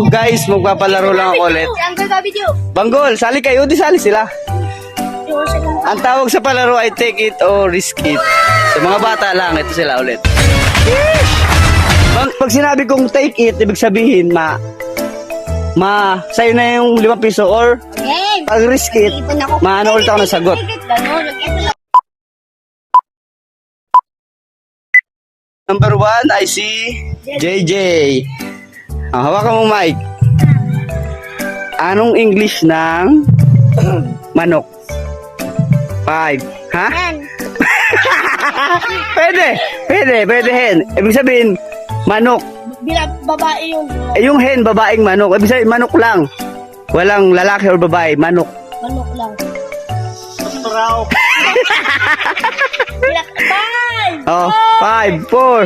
Guys, magpapalaro lang ako ulit. Banggol, sali kayo, di sali sila. Ang tawag sa palaro ay take it or risk it. Sa mga bata lang, ito sila ulit. Pag sinabi kong take it, ibig sabihin, sa'yo na yung 5 piso or pag risk it, ano ulit ako nasagot. Number 1, I see JJ. Hawakan mo mic. Anong English ng manok? 5. Ha? Pwede hen. Ibig sabihin, manok. Babae yung Yung hen, babaeng manok. Ibig sabihin, manok lang. Walang lalaki or babae, manok. manok lang. Raw. Oh, 5, 4.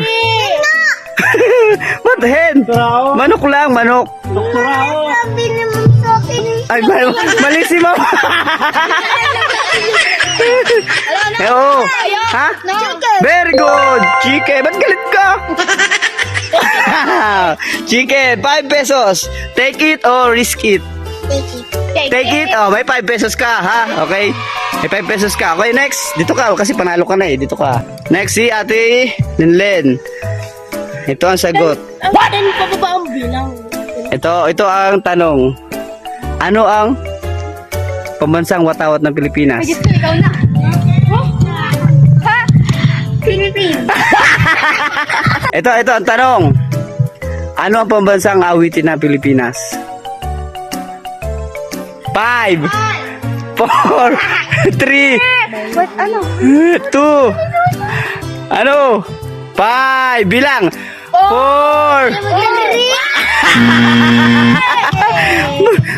What hen? Manok lang, manok. Sabi naman sa akin. Ay, mali si mama. Oo. Ha? Very good. Chicken. Ba't galit ka? Chicken. 5 pesos. Take it or risk it? Take it. Oh, may 5 pesos ka, ha? Okay. May 5 pesos ka. Okay, next. Dito ka. Kasi panalo ka na eh. Dito ka. Next, si Ate Linlen. Ito ang sagot. What? Ano pa ba ang bilang? Ito ang tanong. Ano ang pambansang watawat ng Pilipinas? Ito, ikaw na. Ha? Philippines. Ito ang tanong. Ano ang pambansang awitin ng Pilipinas? 5 4 3 What? Ano? 2 Ano? 5 bilang 4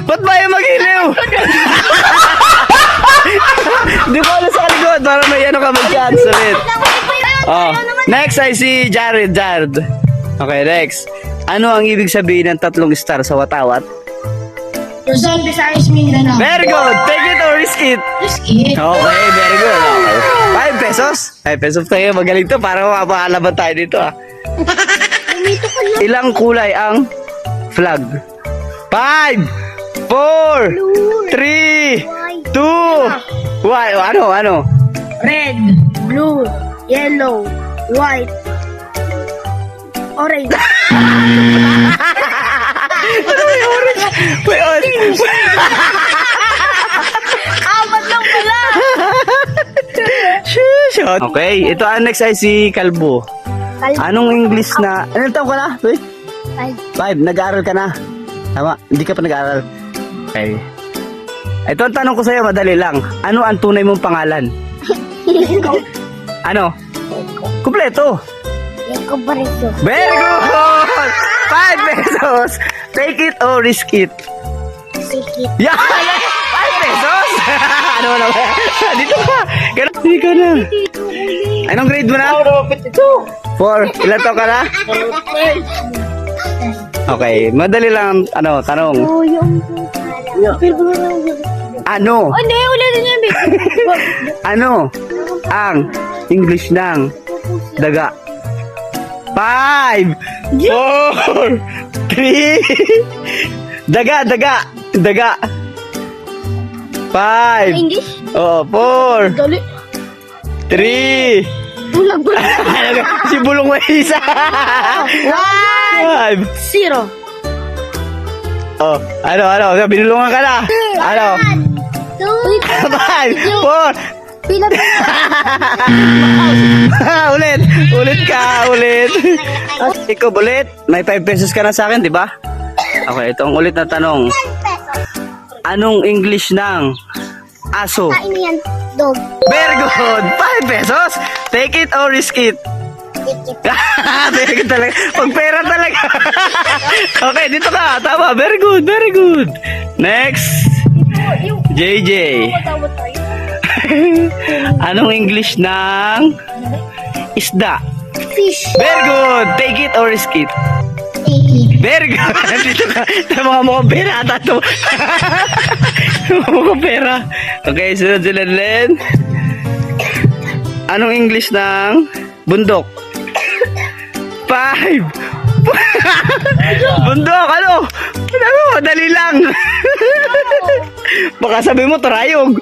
Ba't ba yung mag-iliw? Di ko alam sa kaligod para may ano ka mag-chance ulit. Oh, next I see Jared. Okay, next. Ano ang ibig sabihin ng 3 star sa watawat? Luzon, Visayas, Mindanao. Very good. Take it or risk it? Risk it. Okay, very good. Okay. 5 pesos? 5 pesos tayo. Magaling to para mapakalaban tayo dito ah. Umito ka na. Ilang kulay ang flag? 5 4 3 2 Ano? Red, blue, yellow, white, orange. May orange. Apat lang pala. Okay, ito ang next ay si Kalbo. Anong English na... Anong taon ka na? 5. Nag-aaral ka na? Tama, hindi ka pa nag-aaral. Okay. Ito ang tanong ko sa'yo, madali lang. Ano ang tunay mong pangalan? Ano? Kumpleto. Eko Barito. Very good! 5 pesos! Take it or risk it? Sikit. Yeah! 5 pesos! Ano na ba? Dito ka! Hindi ka na. Anong grade mo na? 4. Ilan taon ka na? Okay, madali lang tanong. Oh, yung... Ano? Oh, hindi. Ulitin niya, babe. Ano ang English ng daga? 5 4 3 Daga 5 English? Oh, 4 Dali. 3 Bulag. Si Bulong may isa. 1 5 0 Oh, ano? Binulungan ka na. Ano? 2 5 4 Pila. Ulit ka. Ikaw ulit. May 5 pesos ka na sa akin, di ba? Okay, itong ulit na tanong. Anong English ng aso? Kain yan, dog. Very good. 5 pesos. Take it or risk it? Very good talaga. Pag pera talaga. Okay, dito ka. Tama. Very good. Next. JJ. Anong English ng isda? Fish. Very good. Take it or risk it? Take it. Very good. Dito ka. Mga mukhang pera ata ito. Mukhang pera. Okay, sunod sila Len. Anong English ng bundok? 5 Bundok, ano? Ano, madali lang. Baka sabi mo, tarayog.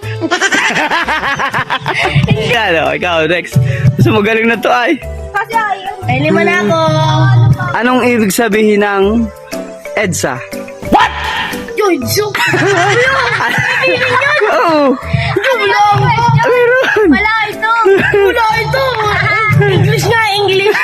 Ikaw, next. Gusto mo galing na to ay. Kasi ayun. Ay, lima na ako. Anong ibig sabihin ng EDSA? Yun, joke. Oo. Wala ito. Wala ito. English nga, English.